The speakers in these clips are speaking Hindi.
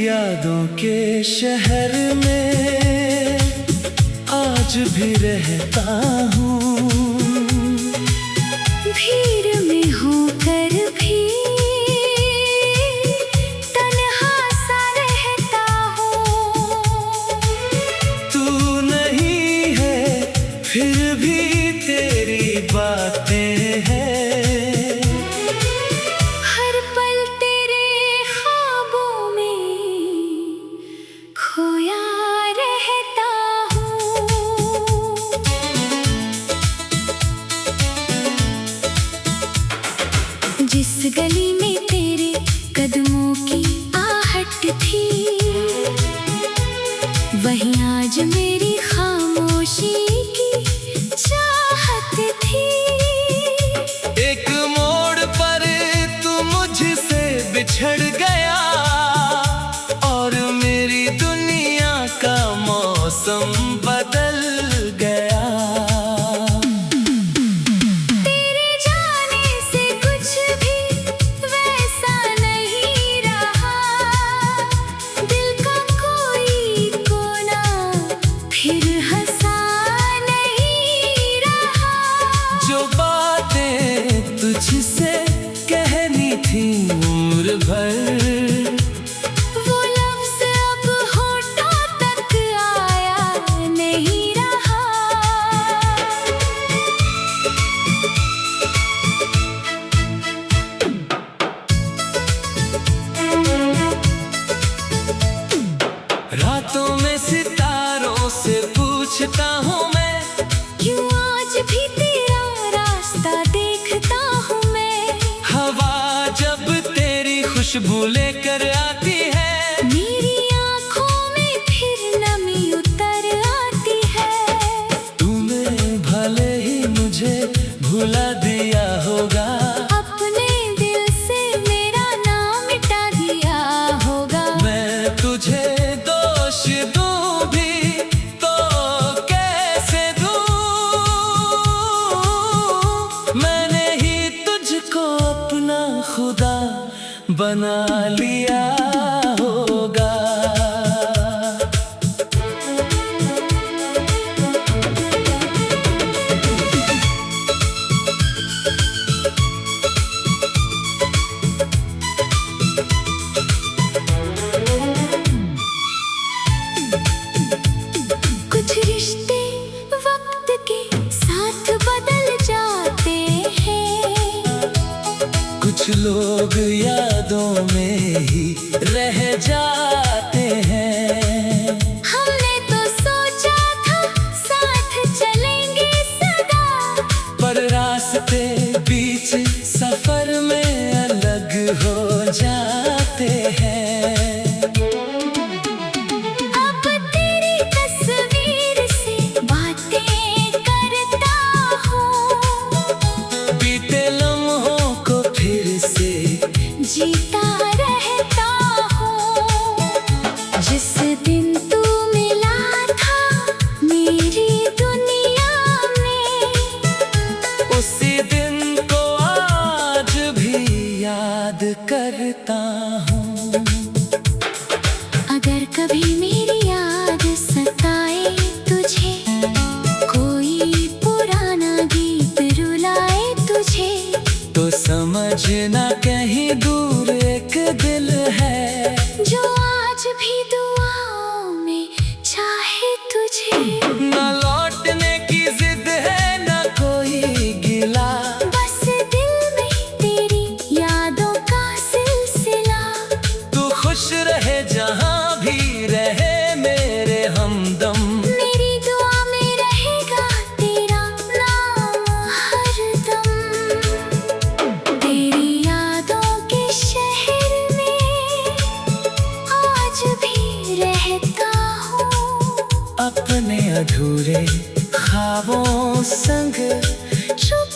यादों के शहर में आज भी रहता हूँ, भीड़ में होकर भी तन्हा सा रहता हूँ। तू नहीं है फिर भी तेरी बातें हैं, जिस गली में तेरे कदमों की आहट थी, वहीं आज मेरी खामोशी की चाहत थी। एक मोड़ पर तू मुझसे बिछड़ गया और मेरी दुनिया का मौसम बदल गया। जो बातें तुझसे कहनी थी उम्र भर, वो लफ्ज़ अब होठों तक आया नहीं रहा। रातों में सितारों से पूछता हूँ मैं, क्यों आज भी तेरा रास्ता देखता हूँ मैं। हवा जब तेरी खुशबू लेकर आती है, मेरी आँखों में फिर नमी उतर आती है। तूने भले ही मुझे भुला दिया होगा, अपने दिल से मेरा नाम मिटा दिया होगा। मैं तुझे दोष दूं भी तो कैसे दूं, मैंने ही तुझको अपना खुदा बना लिया होगा। कुछ रिश्ते वक्त के साथ बदल जाते हैं, कुछ लोग यादों में ही रह जाते हैं। हमने तो सोचा था साथ चलेंगे सदा, पर रास्ते बीच सफर में अलग हो जाते हैं। अब तेरी तस्वीर से बातें करता हूँ, बीते लम्हों को फिर से जीता रहता हूँ। जिस दिन तू मिला था मेरी दुनिया में, उसी दिन को आज भी याद करता हूँ। अगर कभी मेरी याद सताए तुझे, कोई पुराना गीत रुलाए तुझे, तो समझना कहीं दूर एक दिल है, जो आज भी दुआओं में चाहे तुझे। न लौटने की जिद है न कोई गिला, बस दिल में तेरी यादों का सिलसिला। तू खुश रहे जहाँ भी रहे मेरे हमदम, मेरी दुआ में रहेगा तेरा नाम हरदम। तेरी यादों के शहर में आज भी रहता हूँ, अपने अधूरे ख्वाबों संग चुप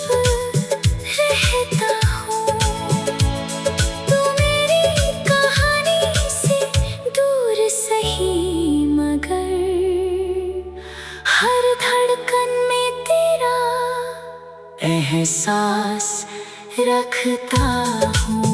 एहसास रखता हूँ।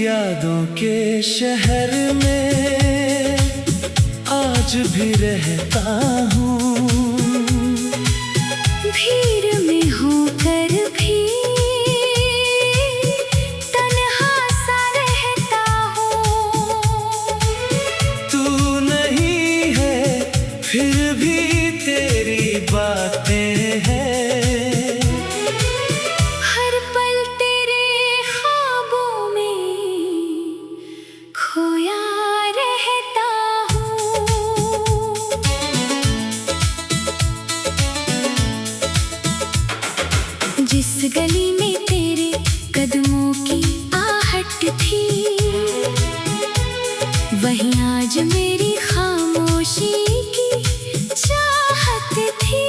यादों के शहर में आज भी रहता हूँ। भीड़ में होकर भी तन्हा सा रहता हूँ। तू नहीं है फिर भी तेरी बातें हैं। जिस गली में तेरे कदमों की आहट थी, वहीं आज मेरी खामोशी की चाहत थी।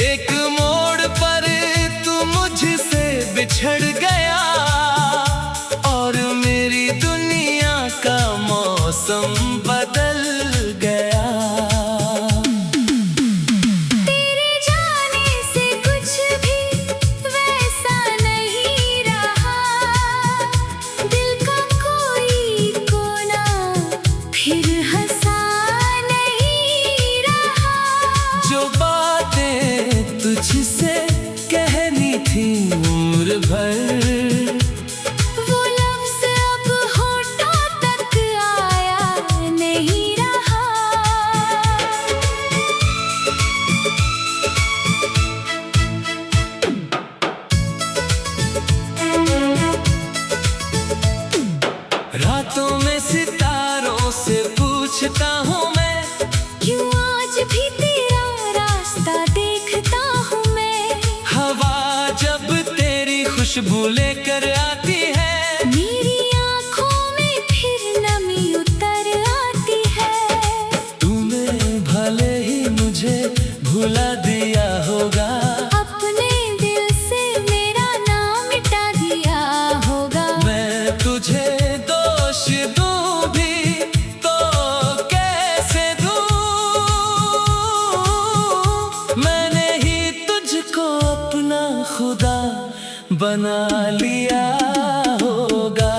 एक मोड़ पर तू मुझसे बिछड़ गया और मेरी दुनिया का मौसम बदल गया। तुझसे कहनी थी उम्र भर, वो लफ्ज़ अब होठों तक आया नहीं रहा। रातों में सितारों से पूछता हूँ मैं, क्यों आज भी तेरा रास्ता देखता हूँ मैं। हवा जब तेरी खुशबू लेकर आती है, मेरी आँखों में फिर नमी उतर आती है। तूने भले ही मुझे भुला दिया होगा, अपने दिल से मेरा नाम मिटा दिया होगा। मैं तुझे दोष दूँ भी तो कैसे दूँ। मैंने ही तुझको अपना खुदा बना लिया होगा।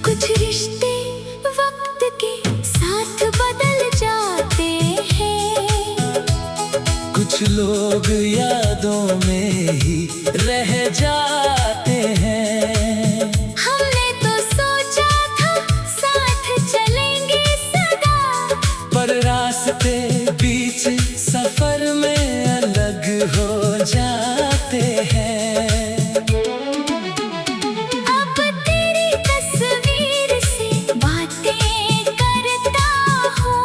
कुछ रिश्ते वक्त के साथ बदल जाते हैं, कुछ लोग यादों में ही रह जाते हैं। हमने तो सोचा था साथ चलेंगे सदा, पर रास्ते बीच सफर में अलग हो जाते हैं। अब तेरी तस्वीर से बातें करता हूँ,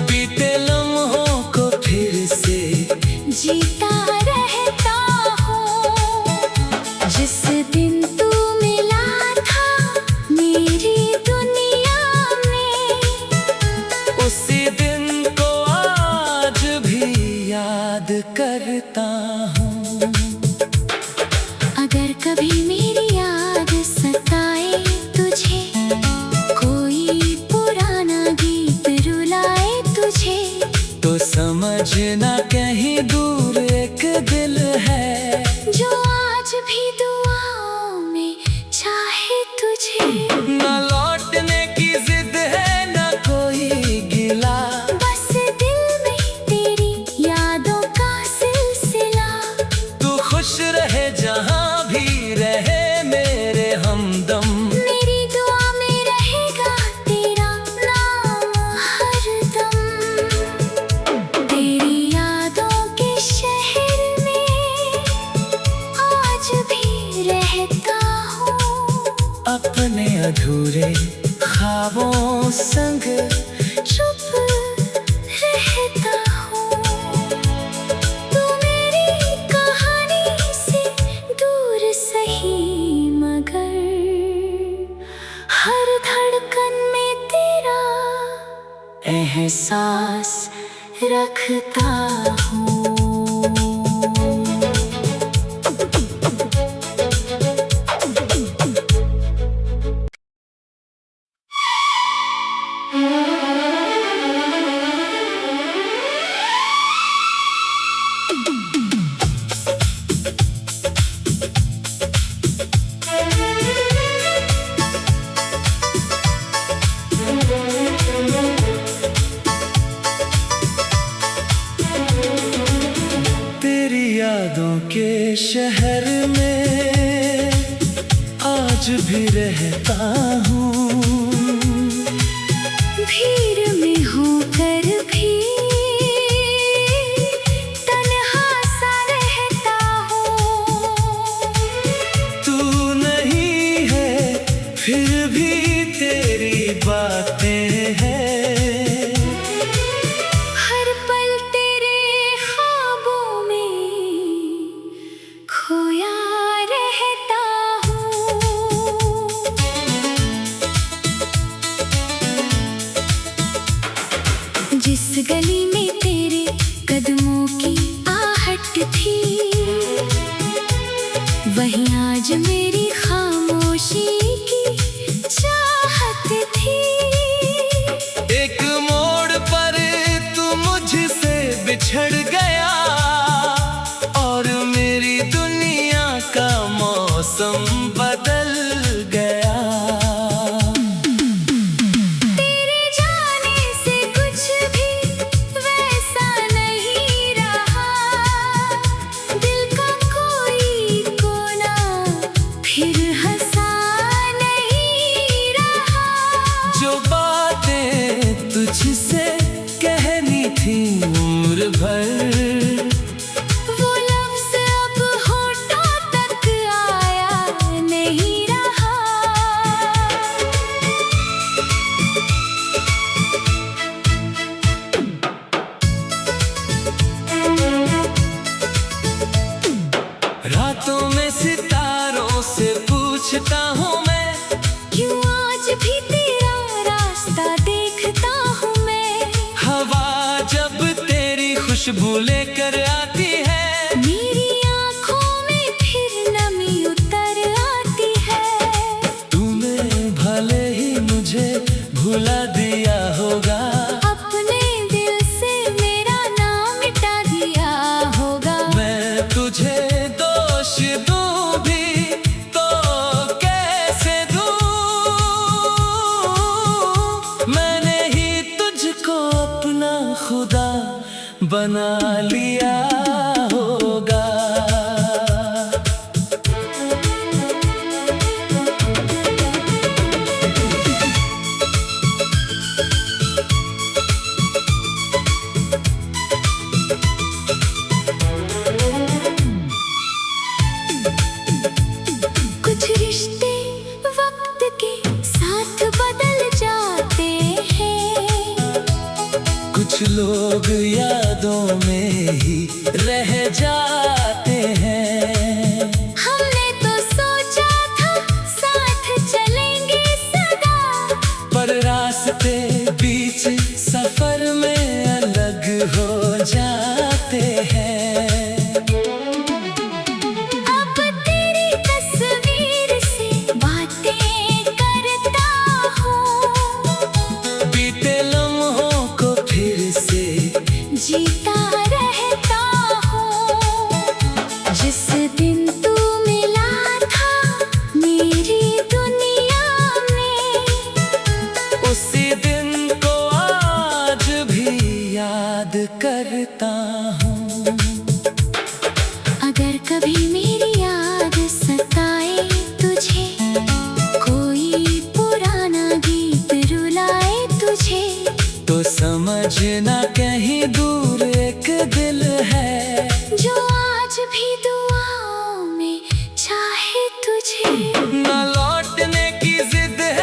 बीते लम्हों को फिर से जीता रहता हूँ। जिस दिन तू मिला था मेरी दुनिया में, उसी दिन को आज भी याद करता हूँ। अगर कभी मेरी याद सताए तुझे, कोई पुराना गीत रुलाए तुझे, तो समझना कहीं दूर एक दिल है, जो आज भी दुआओं में चाहे तुझे। न लौटने की जिद है न कोई गिला, बस दिल में तेरी यादों का सिलसिला। तू खुश रहे जहाँ भी रहे मेरे हमदम। मेरी दुआ में रहेगा तेरा नाम हरदम। अधूरे ख्वाबों संग चुप रहता हूँ। तू मेरी कहानी से दूर सही, मगर हर धड़कन में तेरा एहसास रखता हूँ। यादों के शहर में आज भी रहता हूँ। भीड़ में होकर भी तन्हा सा रहता हूँ। तू नहीं है फिर भी तेरी बातें हैं। जिस गली में तेरे कदमों की आहट थी, वहीं आज मेरी खामोशी की चाहत थी। एक मोड़ पर तू मुझसे बिछड़ गया और मेरी दुनिया का मौसम बदल गया। जो बातें तुझसे कहनी थी उम्र भर, वो लफ्ज़ अब होठों तक आया नहीं रहा। रातों में सितारों से पूछता हूँ मैं, क्यों आज भी तेरा रास्ता देखता हूँ मैं। हवा जब तेरी खुशबू लेकर आती है, मेरी आँखों में फिर नमी उतर आती है। तूने भले ही मुझे भुला दिया होगा, अपने दिल से मेरा नाम मिटा दिया होगा। मैं तुझे दोष दूँ भी तो कैसे दूँ। मैंने ही तुझको अपना खुदा बना लिया होगा। कुछ रिश्ते वक्त के साथ बदल जाते हैं, कुछ लोग यादों में ही रह जाते हैं। हमने तो सोचा था साथ चलेंगे सदा, पर रास्ते बीच सफर में अलग हो जाते हैं। अब तेरी तस्वीर से बातें करता हूँ, बीते लम्हों को फिर से जीता रहता हूँ। जिस दिन तू मिला था मेरी दुनिया में, उसी दिन को आज भी याद करता हूँ। अगर कभी मेरी याद सताए तुझे, कोई पुराना गीत रुलाए तुझे, तो समझना कहीं दूर एक दिल है, जो आज भी दुआओं में चाहे तुझे। न लौटने की जिद है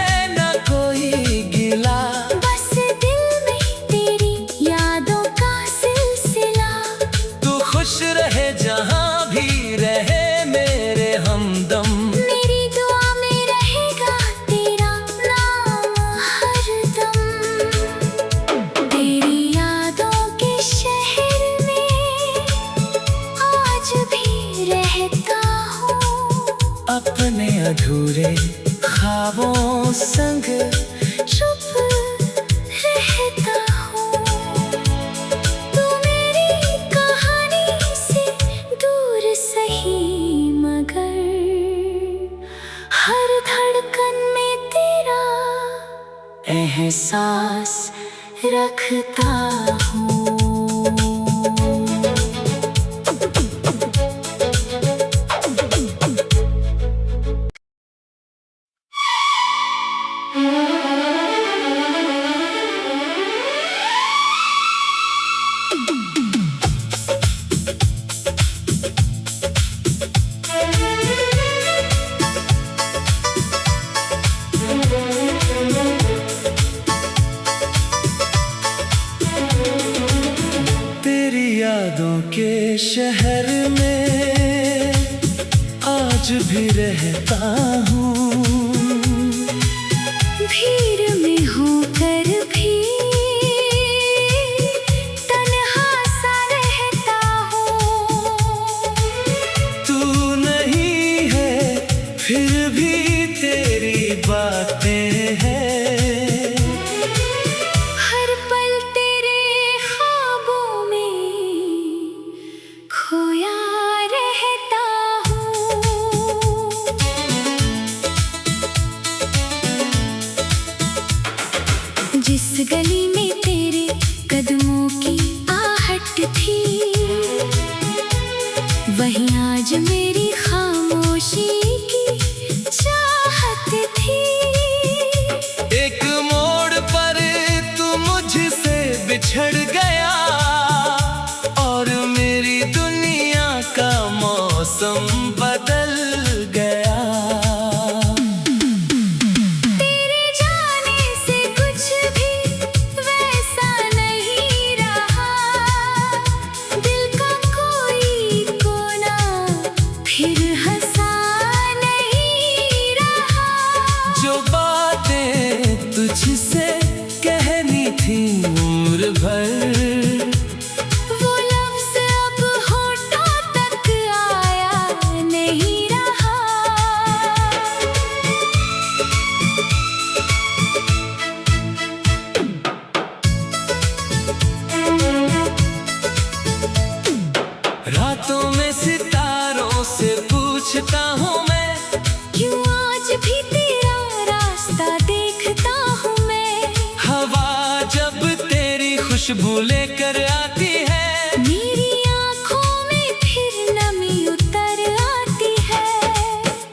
अपने अधूरे ख्वाबों संग चुप रहता हूँ। तू मेरी कहानी से दूर सही, मगर हर धड़कन में तेरा एहसास रखता हूँ। तेरी यादों के शहर में आज भी रहता हूँ। भीड़ में होकर भी तन्हा सा रहता हूँ। तू नहीं है फिर भी तेरी बातें हैं। हर पल तेरे ख्वाबों में खोया रहता हूँ। जिस गली में तेरे कदमों की आहट थी, वहीं आज मेरी खामोशी की चाहत थी। एक मोड़ पर तू मुझसे बिछड़ गया और मेरी दुनिया का मौसम बदल गया। तेरे जाने से कुछ भी वैसा नहीं रहा। दिल का कोई कोना फिर हंसा नहीं रहा। जो बातें तुझसे कहनी थी उम्र भर, वो लफ्ज़ अब होठों तक आया नहीं रहा। रातों में सितारों से पूछता हूँ मैं, क्यों आज भी तेरा रास्ता देखता हूँ मैं। हवा जब तेरी खुशबू लेकर आती है, मेरी आँखों में फिर नमी उतर आती है।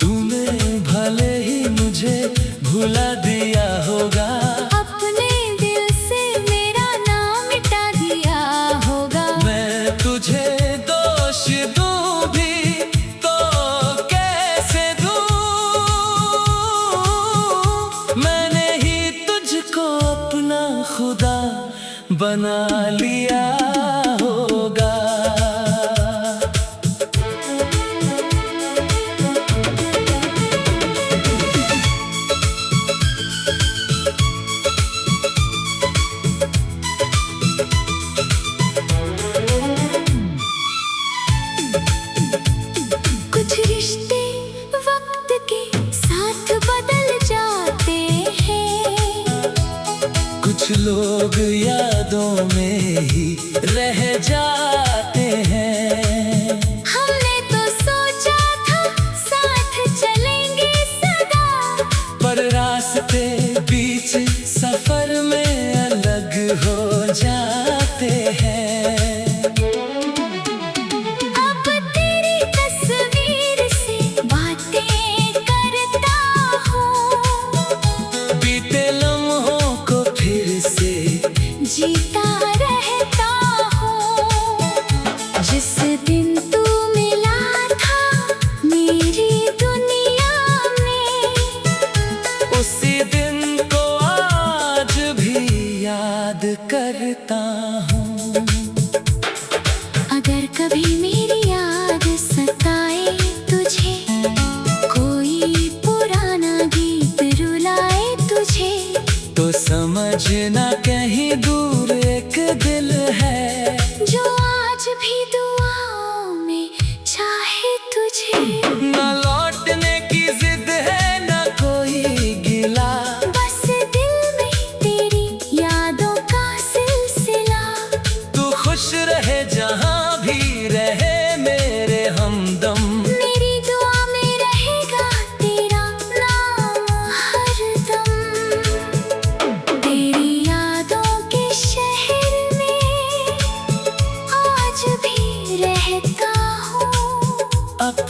तूने भले ही मुझे भुला दिया होगा, अपने दिल से मेरा नाम मिटा दिया होगा। मैं तुझे दोष दूं भी तो कैसे दूं। मैंने ही तुझको अपना खुदा बना लिया होगा। कुछ रिश्ते वक्त के साथ बदल जाते हैं। कुछ लोग यादों में ही रह जाते हैं। हमने तो सोचा था साथ चलेंगे सदा, पर रास्ते बीच सफर में अलग हो जाते हैं। अब तेरी तस्वीर से बातें करता हूँ। बीते लम्हों को फिर से जीता रहता हूँ। जिस दिन तू मिला था मेरी दुनिया में, उसी दिन को आज भी याद करता हूँ। अगर कभी मेरी याद सताए तुझे, कोई पुराना गीत रुलाए तुझे, तो समझना कहीं दूर एक दिल है, जो आज भी दुआओं में चाहे तुझे। न लौटने की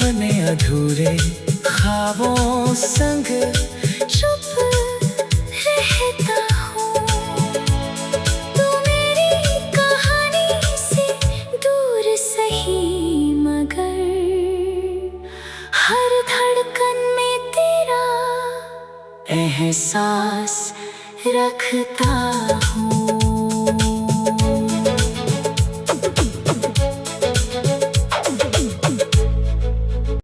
अपने अधूरे ख्वाबों संग चुप रहता हूँ। तू मेरी कहानी से दूर सही, मगर हर धड़कन में तेरा एहसास रखता हूँ।